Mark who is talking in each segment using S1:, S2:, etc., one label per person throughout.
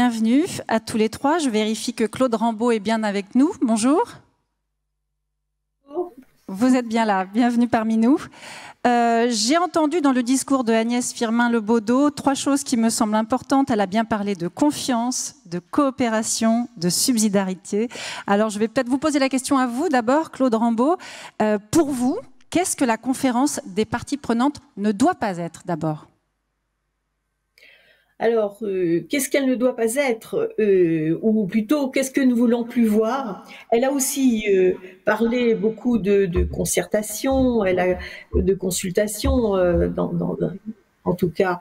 S1: bienvenue à tous les trois. Je vérifie que Claude Rambaud est bien avec nous. Bonjour. Vous êtes bien là, bienvenue parmi nous. J'ai entendu dans le discours de Agnès Firmin-Lebaudot 3 choses qui me semblent importantes. Elle a bien parlé de confiance, de coopération, de subsidiarité. Alors je vais peut-être vous poser la question à vous d'abord, Claude Rambaud. Pour vous, qu'est-ce que la conférence des parties prenantes ne doit pas être d'abord ?
S2: Alors, qu'est-ce qu'elle ne doit pas être, ou plutôt, qu'est-ce que nous voulons plus voir? Elle a aussi parlé beaucoup de concertation, elle a de consultation, en tout cas,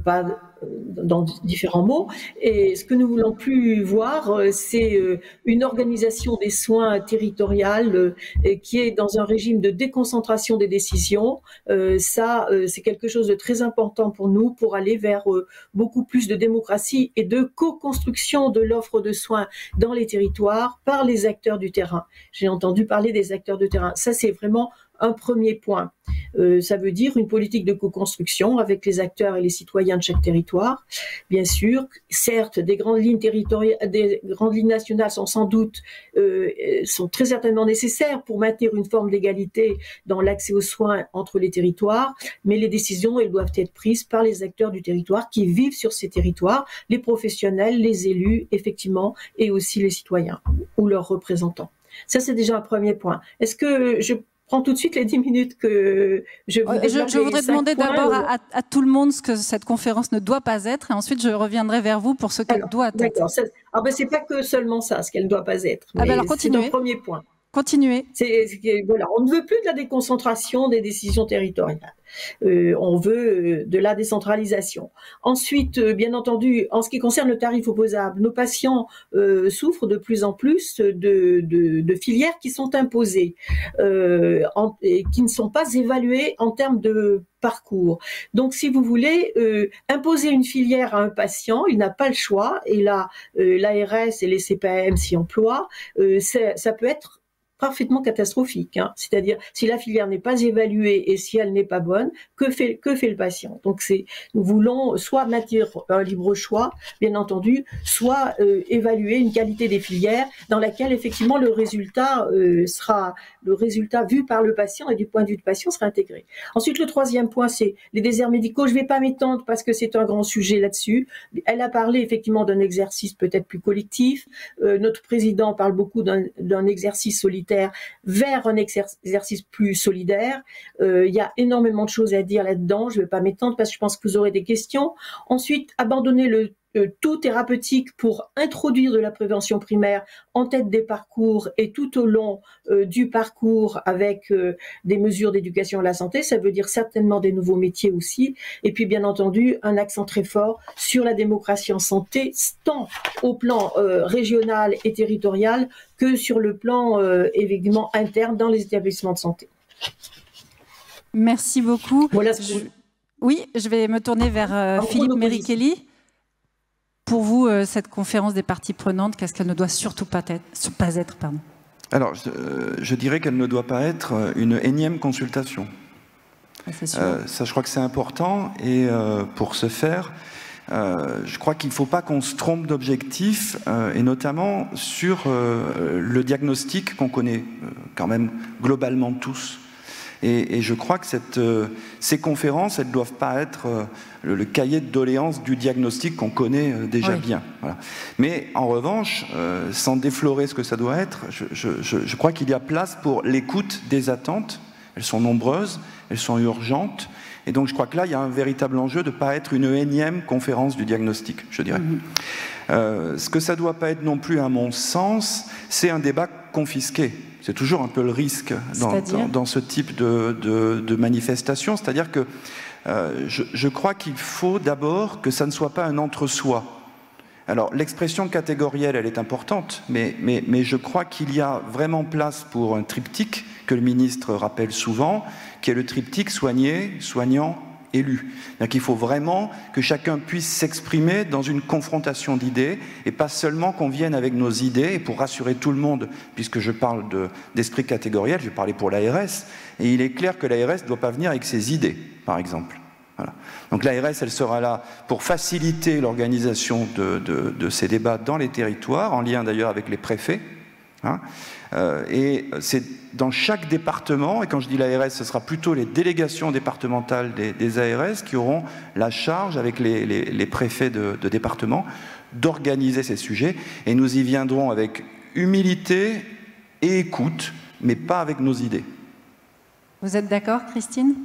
S2: pas dans différents mots. Et ce que nous voulons plus voir, c'est une organisation des soins territoriale qui est dans un régime de déconcentration des décisions. C'est quelque chose de très important pour nous pour aller vers beaucoup plus de démocratie et de co-construction de l'offre de soins dans les territoires par les acteurs du terrain. J'ai entendu parler des acteurs de terrain. Ça, c'est vraiment un premier point. Ça veut dire une politique de co-construction avec les acteurs et les citoyens de chaque territoire. Bien sûr, certes, des grandes lignes territoriales, des grandes lignes nationales sont sans doute, sont très certainement nécessaires pour maintenir une forme d'égalité dans l'accès aux soins entre les territoires, mais les décisions, elles doivent être prises par les acteurs du territoire qui vivent sur ces territoires, les professionnels, les élus, effectivement, et aussi les citoyens ou leurs représentants. Ça, c'est déjà un premier point. Est-ce que je prends tout de suite les 10 minutes que je vous développe.
S1: Je voudrais demander d'abord à tout le monde ce que cette conférence ne doit pas être, et ensuite je reviendrai vers vous pour ce qu'elle doit être.
S2: D'accord. C'est pas que seulement ça, ce qu'elle ne doit pas être. Mais
S1: alors continuez.
S2: C'est un premier point.
S1: Continuez.
S2: Voilà, on ne veut plus de la déconcentration des décisions territoriales. On veut de la décentralisation. Ensuite, bien entendu, en ce qui concerne le tarif opposable, nos patients souffrent de plus en plus de filières qui sont imposées et qui ne sont pas évaluées en termes de parcours. Donc, si vous voulez imposer une filière à un patient, il n'a pas le choix. Et là, l'ARS et les CPAM s'y emploient. Ça peut être parfaitement catastrophique, hein. C'est-à-dire si la filière n'est pas évaluée et si elle n'est pas bonne, que fait le patient? Donc nous voulons soit maintenir un libre choix, bien entendu, soit évaluer une qualité des filières dans laquelle effectivement le résultat vu par le patient et du point de vue du patient sera intégré. Ensuite, le troisième point, c'est les déserts médicaux. Je ne vais pas m'étendre parce que c'est un grand sujet là-dessus. Elle a parlé effectivement d'un exercice peut-être plus collectif. Notre président parle beaucoup d'un exercice solitaire vers un exercice plus solidaire. Il y a énormément de choses à dire là-dedans. Je ne vais pas m'étendre parce que je pense que vous aurez des questions. Ensuite, abandonner le tout thérapeutique pour introduire de la prévention primaire en tête des parcours et tout au long du parcours avec des mesures d'éducation à la santé. Ça veut dire certainement des nouveaux métiers aussi. Et puis, bien entendu, un accent très fort sur la démocratie en santé, tant au plan régional et territorial que sur le plan évidemment interne dans les établissements de santé.
S1: Merci beaucoup.
S2: Voilà.
S1: Oui, je vais me tourner vers Philippe Merichelli. Pour vous, cette conférence des parties prenantes, qu'est-ce qu'elle ne doit surtout pas être pardon.
S3: Alors, je dirais qu'elle ne doit pas être une énième consultation. Ça, je crois que c'est important. Et pour ce faire, je crois qu'il ne faut pas qu'on se trompe d'objectif, et notamment sur le diagnostic qu'on connaît quand même globalement tous. Et je crois que ces conférences, elles ne doivent pas être le cahier de doléances du diagnostic qu'on connaît déjà bien. Voilà. Mais en revanche, sans déflorer ce que ça doit être, je crois qu'il y a place pour l'écoute des attentes. Elles sont nombreuses, elles sont urgentes. Et donc je crois que là, il y a un véritable enjeu de ne pas être une énième conférence du diagnostic, je dirais. Ce que ça ne doit pas être non plus, à mon sens, c'est un débat confisqué. C'est toujours un peu le risque dans ce type de manifestation. C'est-à-dire que je crois qu'il faut d'abord que ça ne soit pas un entre-soi. Alors, l'expression catégorielle, elle est importante, mais je crois qu'il y a vraiment place pour un triptyque que le ministre rappelle souvent, qui est le triptyque soigné, soignant, élu. Il faut vraiment que chacun puisse s'exprimer dans une confrontation d'idées et pas seulement qu'on vienne avec nos idées. Et pour rassurer tout le monde, puisque je parle d'esprit catégoriel, je vais parler pour l'ARS, et il est clair que l'ARS ne doit pas venir avec ses idées, par exemple. Voilà. Donc l'ARS, elle sera là pour faciliter l'organisation de ces débats dans les territoires, en lien d'ailleurs avec les préfets. Hein. Et c'est dans chaque département, et quand je dis l'ARS, ce sera plutôt les délégations départementales des ARS qui auront la charge, avec les préfets de département, d'organiser ces sujets. Et nous y viendrons avec humilité et écoute, mais pas avec nos idées.
S1: Vous êtes d'accord, Christine ?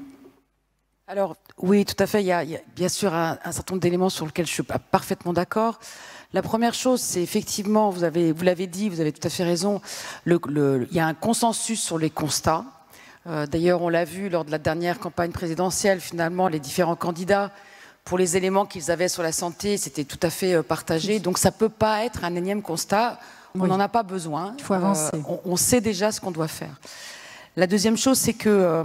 S4: Alors, oui, tout à fait. Il y a bien sûr un certain nombre d'éléments sur lesquels je suis parfaitement d'accord. La première chose, c'est effectivement, vous l'avez dit, vous avez tout à fait raison, il y a un consensus sur les constats. D'ailleurs, on l'a vu lors de la dernière campagne présidentielle, finalement, les différents candidats, pour les éléments qu'ils avaient sur la santé, c'était tout à fait partagé. Donc, ça ne peut pas être un énième constat. On n'en a pas besoin.
S1: Il faut avancer.
S4: On sait déjà ce qu'on doit faire. La deuxième chose, c'est que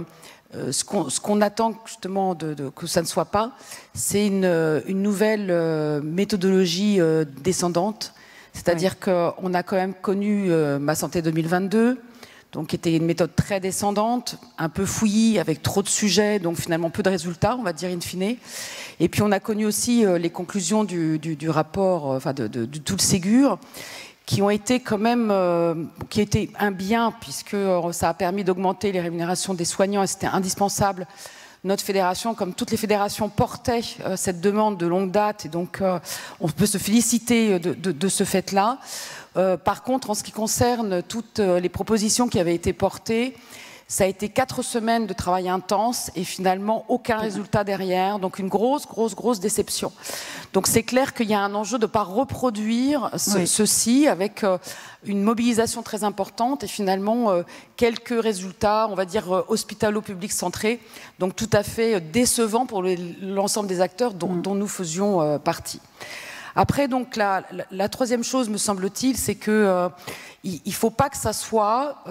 S4: ce qu'on attend justement que ça ne soit pas, c'est une nouvelle méthodologie descendante. C'est-à-dire qu'on a quand même connu Ma Santé 2022, donc qui était une méthode très descendante, un peu fouillie, avec trop de sujets, donc finalement peu de résultats, on va dire in fine. Et puis on a connu aussi les conclusions du rapport, enfin de tout le Ségur, qui ont été quand même, qui étaient un bien, puisque ça a permis d'augmenter les rémunérations des soignants et c'était indispensable. Notre fédération, comme toutes les fédérations, portait cette demande de longue date et donc on peut se féliciter de ce fait-là. Par contre, en ce qui concerne toutes les propositions qui avaient été portées, ça a été 4 semaines de travail intense et finalement aucun résultat derrière, donc une grosse déception. Donc c'est clair qu'il y a un enjeu de ne pas reproduire ceci avec une mobilisation très importante et finalement quelques résultats, on va dire hospitalo-public centrés, donc tout à fait décevants pour l'ensemble des acteurs dont nous faisions partie. Après, donc, la troisième chose, me semble-t-il, c'est qu'il ne faut pas que ça soit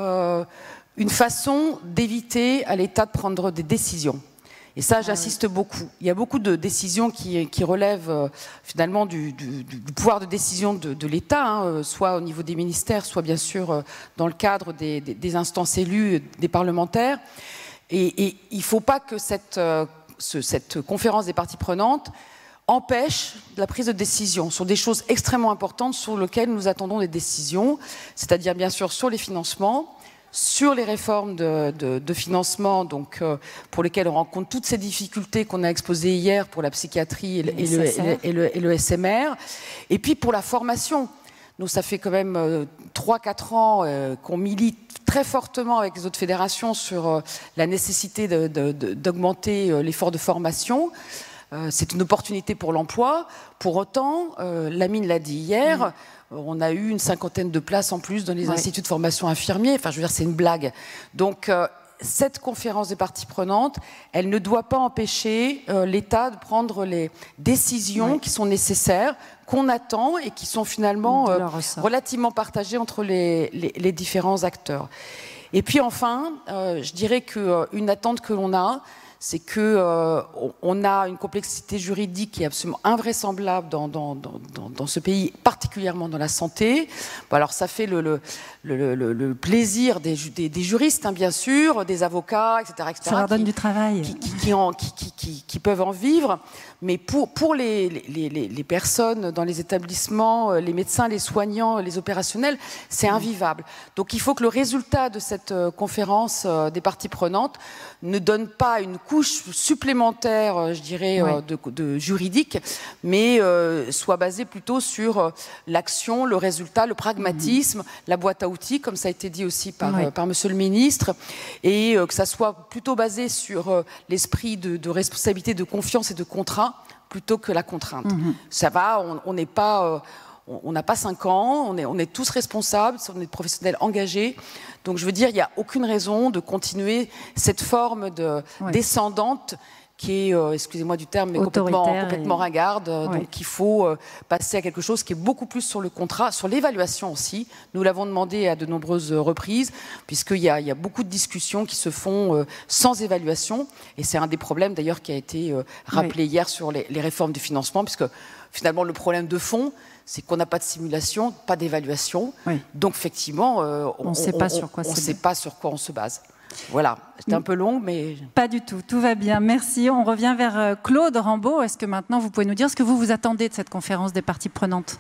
S4: une façon d'éviter à l'État de prendre des décisions. Et ça, j'insiste beaucoup. Il y a beaucoup de décisions qui relèvent finalement du pouvoir de décision de l'État, soit au niveau des ministères, soit bien sûr dans le cadre des instances élues, des parlementaires. Et il ne faut pas que cette conférence des parties prenantes empêche la prise de décision sur des choses extrêmement importantes sur lesquelles nous attendons des décisions, c'est-à-dire bien sûr sur les financements, sur les réformes de financement, donc, pour lesquelles on rencontre toutes ces difficultés qu'on a exposées hier pour la psychiatrie et le SMR, et puis pour la formation. Nous, ça fait quand même 3-4 ans qu'on milite très fortement avec les autres fédérations sur la nécessité d'augmenter l'effort de formation. C'est une opportunité pour l'emploi. Pour autant, Lamine l'a dit hier, on a eu une 50aine de places en plus dans les instituts de formation infirmiers. Enfin, je veux dire, c'est une blague. Donc, cette conférence des parties prenantes, elle ne doit pas empêcher l'État de prendre les décisions qui sont nécessaires, qu'on attend et qui sont finalement relativement partagées entre les différents acteurs. Et puis enfin, je dirais qu'une attente que l'on a, c'est qu'on a une complexité juridique qui est absolument invraisemblable dans ce pays, particulièrement dans la santé. Bon, alors ça fait le plaisir des juristes, hein, bien sûr, des avocats, etc.
S1: Ça leur donne du travail.
S4: Qui peuvent en vivre. Mais pour les personnes dans les établissements, les médecins, les soignants, les opérationnels, c'est invivable. Donc il faut que le résultat de cette conférence des parties prenantes ne donne pas une couche supplémentaire, je dirais, de juridique, mais soit basé plutôt sur l'action, le résultat, le pragmatisme, la boîte à outils, comme ça a été dit aussi par Monsieur le Ministre, et que ça soit plutôt basé sur l'esprit de responsabilité, de confiance et de contrat, plutôt que la contrainte. Ça va, on n'est pas... on n'a pas 5 ans, on est tous responsables, on est des professionnels engagés. Donc je veux dire, il n'y a aucune raison de continuer cette forme descendante qui est, excusez-moi du terme, mais complètement ringarde. Donc il faut passer à quelque chose qui est beaucoup plus sur le contrat, sur l'évaluation aussi. Nous l'avons demandé à de nombreuses reprises, puisqu'il y a beaucoup de discussions qui se font sans évaluation. Et c'est un des problèmes d'ailleurs qui a été rappelé hier sur les réformes du financement, puisque finalement le problème de fond, c'est qu'on n'a pas de simulation, pas d'évaluation. Donc effectivement, on ne sait pas sur quoi on se base. Voilà, c'était un peu long, mais...
S1: Pas du tout, tout va bien, merci. On revient vers Claude Rambaud. Est-ce que maintenant vous pouvez nous dire ce que vous attendez de cette conférence des parties prenantes?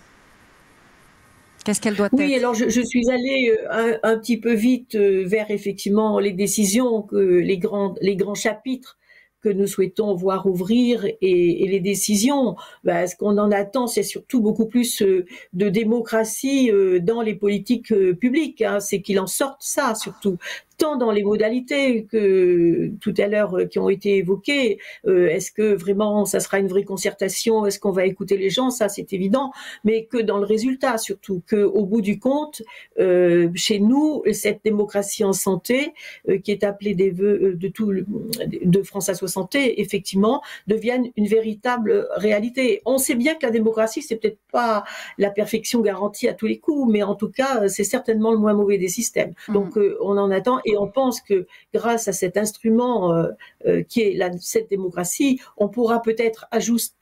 S1: Qu'est-ce qu'elle doit être?
S2: Oui, alors je suis allée un petit peu vite vers effectivement les décisions, les grands chapitres que nous souhaitons voir ouvrir et les décisions. Ce qu'on en attend, c'est surtout beaucoup plus de démocratie dans les politiques publiques. Hein. C'est qu'il en sorte ça surtout. Tant dans les modalités que tout à l'heure qui ont été évoquées, est-ce que vraiment ça sera une vraie concertation, est-ce qu'on va écouter les gens, ça c'est évident, mais que dans le résultat surtout, que au bout du compte, chez nous, cette démocratie en santé qui est appelée des vœux de France Asso Santé, effectivement, devienne une véritable réalité. On sait bien que la démocratie, c'est peut-être pas la perfection garantie à tous les coups, mais en tout cas, c'est certainement le moins mauvais des systèmes. Donc on en attend. Et on pense que grâce à cet instrument qui est cette démocratie, on pourra peut-être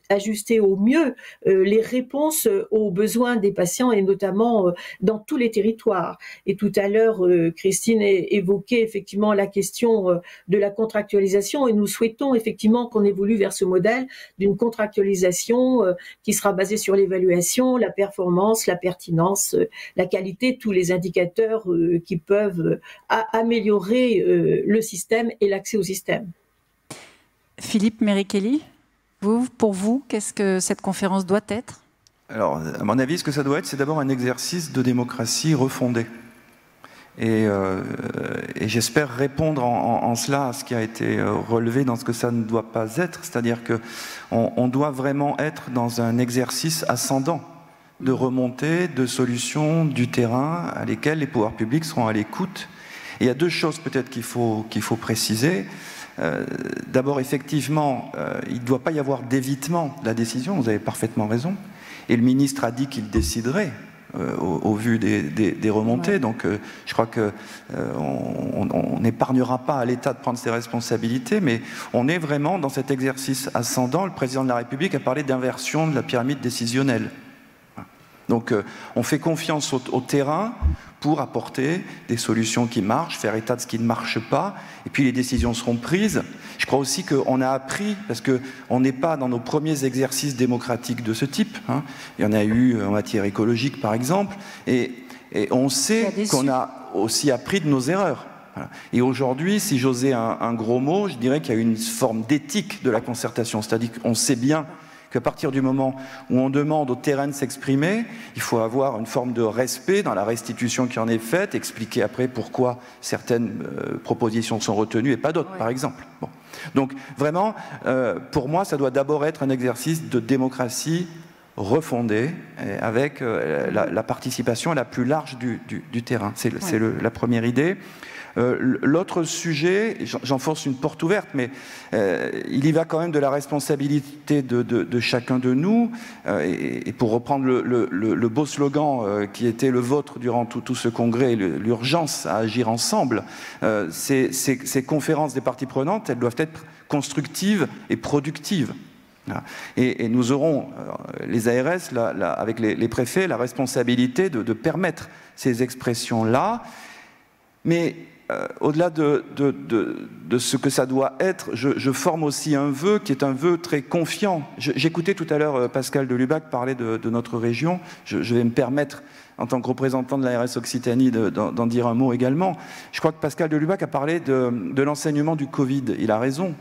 S2: ajuster au mieux les réponses aux besoins des patients et notamment dans tous les territoires. Et tout à l'heure, Christine évoquait effectivement la question de la contractualisation et nous souhaitons effectivement qu'on évolue vers ce modèle d'une contractualisation qui sera basée sur l'évaluation, la performance, la pertinence, la qualité, tous les indicateurs qui peuvent améliorer le système et l'accès au système.
S1: Philippe Merichelli, pour vous, qu'est-ce que cette conférence doit être?
S3: Alors, à mon avis, ce que ça doit être, c'est d'abord un exercice de démocratie refondée. Et j'espère répondre en cela à ce qui a été relevé dans ce que ça ne doit pas être, c'est-à-dire qu'on doit vraiment être dans un exercice ascendant de remontée de solutions du terrain à lesquelles les pouvoirs publics seront à l'écoute. Et il y a deux choses peut-être qu'il faut préciser. D'abord, effectivement, il ne doit pas y avoir d'évitement de la décision, vous avez parfaitement raison. Et le ministre a dit qu'il déciderait au vu des remontées. Ouais. Donc je crois qu'on n'épargnera pas à l'État de prendre ses responsabilités, mais on est vraiment dans cet exercice ascendant. Le président de la République a parlé d'inversion de la pyramide décisionnelle. Donc on fait confiance au terrain pour apporter des solutions qui marchent, faire état de ce qui ne marche pas, et puis les décisions seront prises. Je crois aussi qu'on a appris, parce qu'on n'est pas dans nos premiers exercices démocratiques de ce type, hein. Il y en a eu en matière écologique par exemple, et on sait qu'on a aussi appris de nos erreurs. Voilà. Et aujourd'hui, si j'osais un gros mot, je dirais qu'il y a une forme d'éthique de la concertation, c'est-à-dire qu'on sait bien qu'à partir du moment où on demande au terrain de s'exprimer, il faut avoir une forme de respect dans la restitution qui en est faite, expliquer après pourquoi certaines propositions sont retenues et pas d'autres, par exemple. Bon. Donc vraiment, pour moi, ça doit d'abord être un exercice de démocratie refondée, avec la participation la plus large du terrain. C'est la première idée. L'autre sujet, j'enfonce une porte ouverte, mais il y va quand même de la responsabilité de chacun de nous. Et pour reprendre le beau slogan qui était le vôtre durant tout ce congrès, l'urgence à agir ensemble, ces conférences des parties prenantes, elles doivent être constructives et productives. Et nous aurons, les ARS, avec les préfets, la responsabilité de permettre ces expressions-là. Mais au-delà de ce que ça doit être, je forme aussi un vœu qui est un vœu très confiant. J'écoutais tout à l'heure Pascal Delubac parler de notre région. Je vais me permettre, en tant que représentant de l'ARS Occitanie, d'en dire un mot également. Je crois que Pascal Delubac a parlé de l'enseignement du Covid. Il a raison.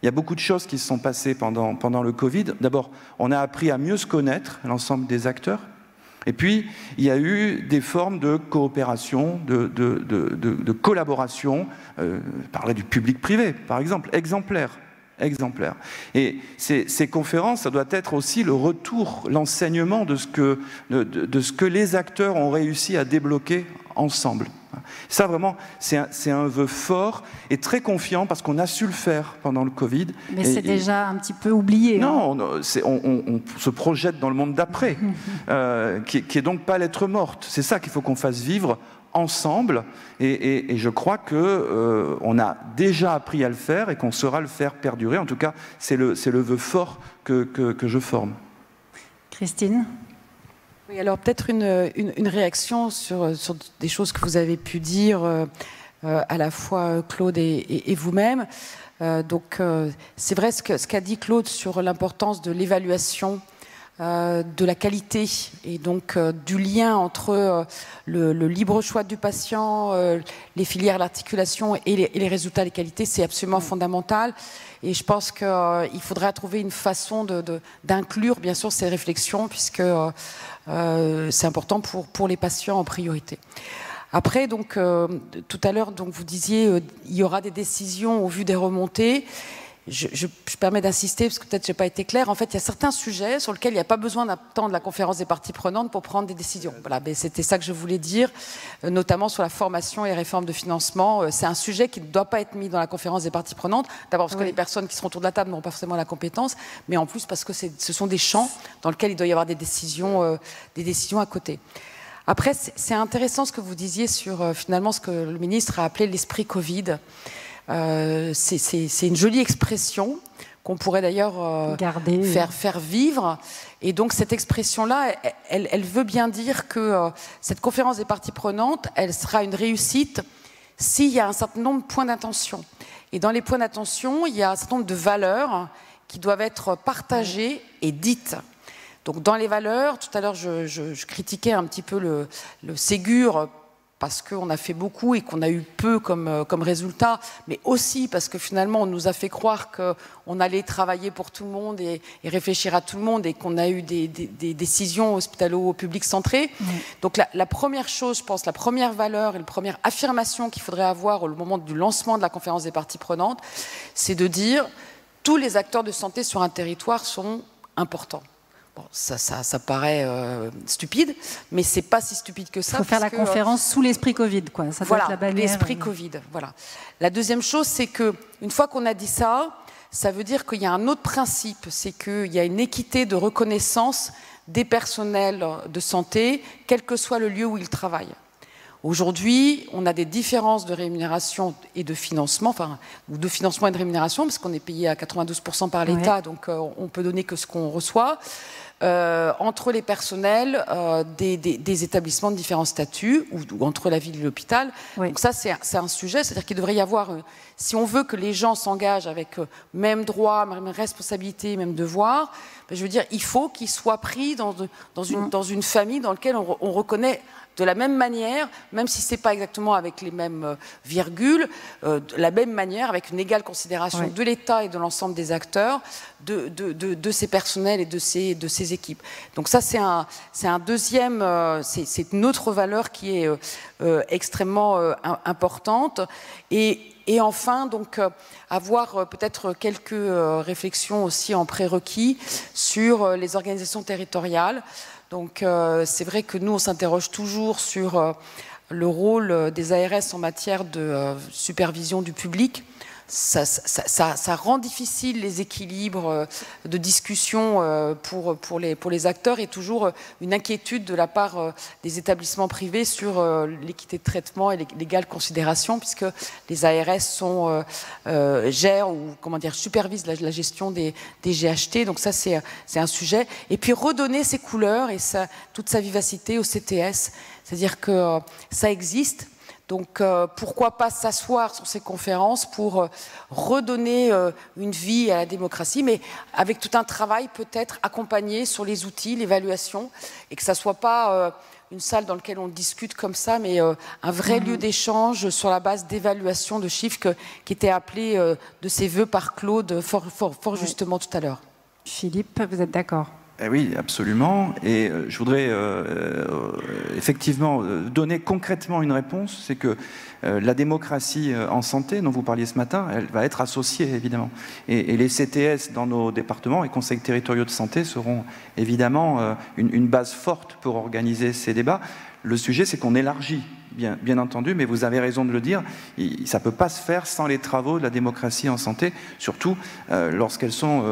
S3: Il y a beaucoup de choses qui se sont passées pendant le Covid. D'abord, on a appris à mieux se connaître, l'ensemble des acteurs. Et puis, il y a eu des formes de coopération, de collaboration, parler du public-privé, par exemple, exemplaire. Et ces conférences, ça doit être aussi le retour, l'enseignement de ce que les acteurs ont réussi à débloquer ensemble. Ça, vraiment, c'est un vœu fort et très confiant parce qu'on a su le faire pendant le Covid.
S1: Mais c'est déjà un petit peu oublié.
S3: Non, on se projette dans le monde d'après, qui est donc pas lettre morte. C'est ça qu'il faut qu'on fasse vivre ensemble. Et je crois qu'on a déjà appris à le faire et qu'on saura le faire perdurer. En tout cas, c'est le vœu fort que je forme.
S1: Christine ?
S4: Oui, alors peut-être une réaction sur des choses que vous avez pu dire. à la fois Claude et vous-même. Donc c'est vrai ce qu'a dit Claude sur l'importance de l'évaluation de la qualité et donc du lien entre le libre choix du patient, les filières, l'articulation et les résultats, les qualités, c'est absolument fondamental. Et je pense qu'il faudrait trouver une façon d'inclure bien sûr ces réflexions puisque c'est important pour les patients en priorité. Après, donc, tout à l'heure, vous disiez il y aura des décisions au vu des remontées. Je permets d'insister, parce que peut-être je n'ai pas été claire. En fait, il y a certains sujets sur lesquels il n'y a pas besoin d'attendre la conférence des parties prenantes pour prendre des décisions. Voilà, c'était ça que je voulais dire, notamment sur la formation et réforme de financement. C'est un sujet qui ne doit pas être mis dans la conférence des parties prenantes. D'abord parce que les personnes qui seront autour de la table n'auront pas forcément la compétence, mais en plus parce que ce sont des champs dans lesquels il doit y avoir des décisions à côté. Après, c'est intéressant ce que vous disiez sur finalement ce que le ministre a appelé l'esprit Covid. C'est une jolie expression qu'on pourrait d'ailleurs faire vivre. Et donc cette expression-là, elle veut bien dire que cette conférence des parties prenantes, elle sera une réussite s'il y a un certain nombre de points d'attention. Et dans les points d'attention, il y a un certain nombre de valeurs qui doivent être partagées et dites. Donc dans les valeurs, tout à l'heure je critiquais un petit peu le Ségur parce qu'on a fait beaucoup et qu'on a eu peu comme résultat, mais aussi parce que finalement on nous a fait croire qu'on allait travailler pour tout le monde et réfléchir à tout le monde et qu'on a eu des décisions hospitalo-publiques centrées. Donc la première chose, je pense, la première valeur et la première affirmation qu'il faudrait avoir au moment du lancement de la conférence des parties prenantes, c'est de dire tous les acteurs de santé sur un territoire sont importants. Bon, ça paraît stupide, mais c'est pas si stupide que ça.
S1: Il faut faire la conférence sous l'esprit Covid, quoi. Ça doit être la bannière.
S4: L'esprit Covid. Voilà. La deuxième chose, c'est que une fois qu'on a dit ça, ça veut dire qu'il y a un autre principe, c'est qu'il y a une équité de reconnaissance des personnels de santé, quel que soit le lieu où ils travaillent. Aujourd'hui, on a des différences de rémunération et de financement, ou de financement et de rémunération, parce qu'on est payé à 92% par l'État, donc on peut donner que ce qu'on reçoit. Entre les personnels des établissements de différents statuts ou entre la ville et l'hôpital. Donc ça, c'est un sujet, c'est-à-dire qu'il devrait y avoir, si on veut que les gens s'engagent avec même droit, même responsabilité, même devoir, je veux dire, il faut qu'ils soient pris dans une famille dans laquelle on reconnaît de la même manière, même si ce n'est pas exactement avec les mêmes virgules, de la même manière, avec une égale considération de l'État et de l'ensemble des acteurs, de ces personnels et de ces équipes. Donc ça, c'est un deuxième, c'est une autre valeur qui est extrêmement importante. Et enfin, donc, avoir peut-être quelques réflexions aussi en prérequis sur les organisations territoriales. Donc c'est vrai que nous, on s'interroge toujours sur le rôle des ARS en matière de supervision du public. Ça rend difficile les équilibres de discussion pour les acteurs et toujours une inquiétude de la part des établissements privés sur l'équité de traitement et l'égale considération, puisque les ARS gèrent ou supervisent la gestion des GHT. Donc ça, c'est un sujet. Et puis redonner ses couleurs et toute sa vivacité au CTS, c'est-à-dire que ça existe. Donc pourquoi pas s'asseoir sur ces conférences pour redonner une vie à la démocratie, mais avec tout un travail peut-être accompagné sur les outils, l'évaluation, et que ça ne soit pas une salle dans laquelle on discute comme ça, mais un vrai lieu d'échange sur la base d'évaluation de chiffres qui était appelé de ses voeux par Claude fort justement tout à l'heure.
S1: Philippe, vous êtes d'accord ?
S3: Oui, absolument. Et je voudrais effectivement donner concrètement une réponse, c'est que la démocratie en santé, dont vous parliez ce matin, elle va être associée, évidemment. Et les CTS dans nos départements et conseils territoriaux de santé seront évidemment une base forte pour organiser ces débats. Le sujet, c'est qu'on élargit, bien entendu, mais vous avez raison de le dire, ça ne peut pas se faire sans les travaux de la démocratie en santé, surtout lorsqu'elles sont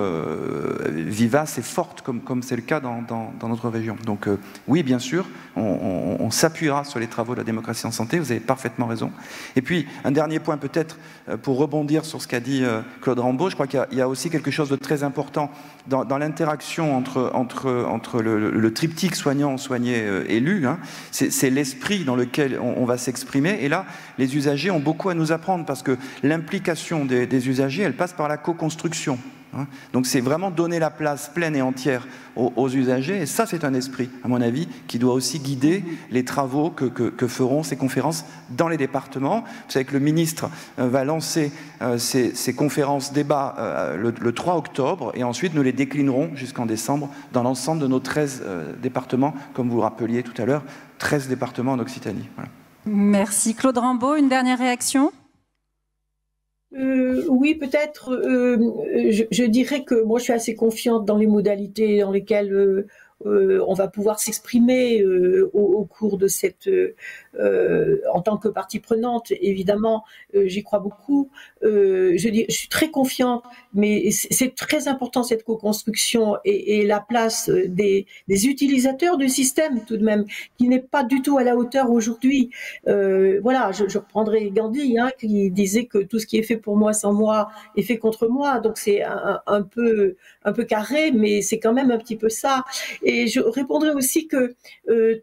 S3: vivaces et fortes, comme c'est le cas dans notre région. Donc oui, bien sûr, on s'appuiera sur les travaux de la démocratie en santé, vous avez parfaitement raison. Et puis, un dernier point peut-être, pour rebondir sur ce qu'a dit Claude Rambaud, je crois qu'il y a aussi quelque chose de très important dans l'interaction entre le triptyque soignant-soigné-élu, hein, c'est l'esprit dans lequel on va s'exprimer. Et là, les usagers ont beaucoup à nous apprendre parce que l'implication des usagers, elle passe par la co-construction. Donc c'est vraiment donner la place pleine et entière aux usagers, et ça c'est un esprit, à mon avis, qui doit aussi guider les travaux que feront ces conférences dans les départements. Vous savez que le ministre va lancer ces conférences débats le 3 octobre, et ensuite nous les déclinerons jusqu'en décembre dans l'ensemble de nos 13 départements, comme vous le rappeliez tout à l'heure, 13 départements en Occitanie. Voilà.
S1: Merci. Claude Rambaud, une dernière réaction ?
S2: Oui, peut-être. Je dirais que moi, je suis assez confiante dans les modalités dans lesquelles on va pouvoir s'exprimer au cours de cette, en tant que partie prenante. Évidemment, j'y crois beaucoup. Je suis très confiante, mais c'est très important cette co-construction et la place des utilisateurs du système tout de même, qui n'est pas du tout à la hauteur aujourd'hui. Voilà, je reprendrai Gandhi, hein, qui disait que tout ce qui est fait pour moi sans moi est fait contre moi. Donc c'est un peu carré, mais c'est quand même un petit peu ça. Et je répondrai aussi que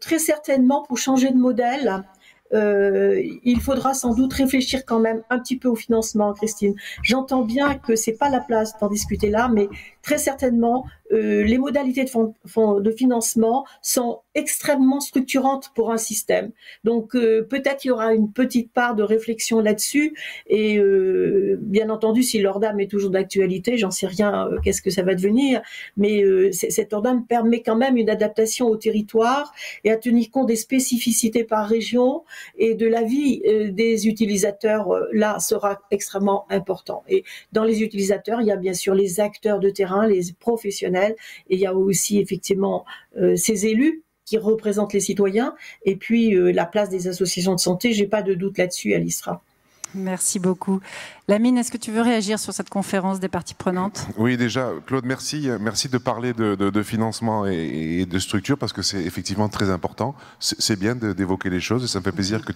S2: très certainement, pour changer de modèle, il faudra sans doute réfléchir quand même un petit peu au financement, Christine. J'entends bien que c'est pas la place d'en discuter là, mais très certainement, les modalités de financement sont extrêmement structurantes pour un système. Donc peut-être il y aura une petite part de réflexion là-dessus. Et bien entendu, si l'ORDAM est toujours d'actualité, j'en sais rien, qu'est-ce que ça va devenir. Mais cette ORDAM permet quand même une adaptation au territoire et à tenir compte des spécificités par région et de la vie des utilisateurs. Là, sera extrêmement important. Et dans les utilisateurs, il y a bien sûr les acteurs de terrain, les professionnels, et il y a aussi effectivement ces élus qui représentent les citoyens, et puis la place des associations de santé. J'ai pas de doute là-dessus, Alisra.
S1: Merci beaucoup. Lamine, est-ce que tu veux réagir sur cette conférence des parties prenantes ?
S5: Oui, déjà, Claude, merci de parler de financement et de structure, parce que c'est effectivement très important. C'est bien d'évoquer les choses, et ça me fait plaisir que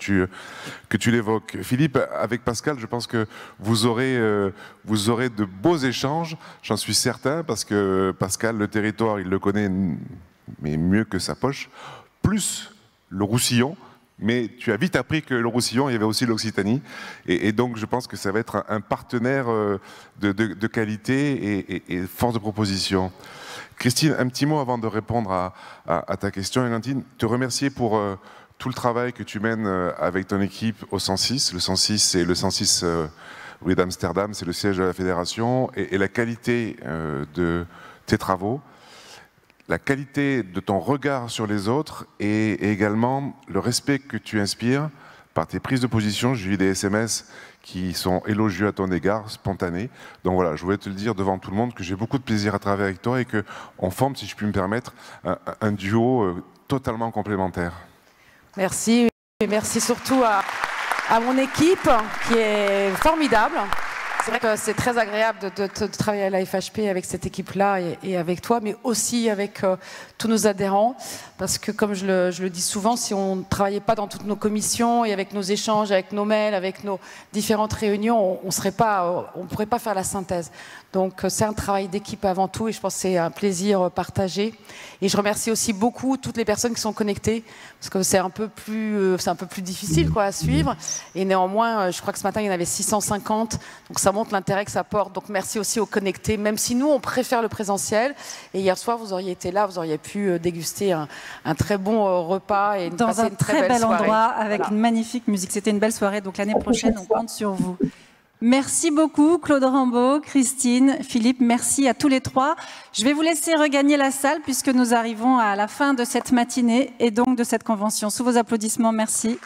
S5: tu l'évoques. Philippe, avec Pascal, je pense que vous aurez de beaux échanges, j'en suis certain, parce que Pascal, le territoire, il le connaît, mais mieux que sa poche, plus le Roussillon. Mais tu as vite appris que le Roussillon, il y avait aussi l'Occitanie. Et donc, je pense que ça va être un partenaire de qualité et force de proposition. Christine, un petit mot avant de répondre à ta question. Églantine, te remercier pour tout le travail que tu mènes avec ton équipe au 106. Le 106, c'est le 106 rue d'Amsterdam, c'est le siège de la fédération. Et la qualité de tes travaux, la qualité de ton regard sur les autres et également le respect que tu inspires par tes prises de position. J'ai eu des SMS qui sont élogieux à ton égard, spontanés. Donc voilà, je voulais te le dire devant tout le monde que j'ai beaucoup de plaisir à travailler avec toi et qu'on forme, si je puis me permettre, un duo totalement complémentaire. Merci,
S4: et merci surtout à mon équipe qui est formidable. C'est vrai que c'est très agréable de travailler à la FHP avec cette équipe-là et avec toi, mais aussi avec tous nos adhérents. Parce que, comme je le dis souvent, si on ne travaillait pas dans toutes nos commissions et avec nos échanges, avec nos mails, avec nos différentes réunions, on ne pourrait pas faire la synthèse. Donc, c'est un travail d'équipe avant tout et je pense que c'est un plaisir partagé. Et je remercie aussi beaucoup toutes les personnes qui sont connectées parce que c'est un peu plus difficile à suivre. Et néanmoins, je crois que ce matin, il y en avait 650. Donc, ça montre l'intérêt que ça porte. Donc, merci aussi aux connectés, même si nous, on préfère le présentiel. Et hier soir, vous auriez été là, vous auriez pu déguster un très bon repas et passer une très belle soirée.
S1: Endroit avec une magnifique musique. C'était une belle soirée. Donc, l'année prochaine, on compte sur vous. Merci beaucoup, Claude Rambaud, Christine, Philippe, merci à tous les trois. Je vais vous laisser regagner la salle puisque nous arrivons à la fin de cette matinée et donc de cette convention. Sous vos applaudissements, merci.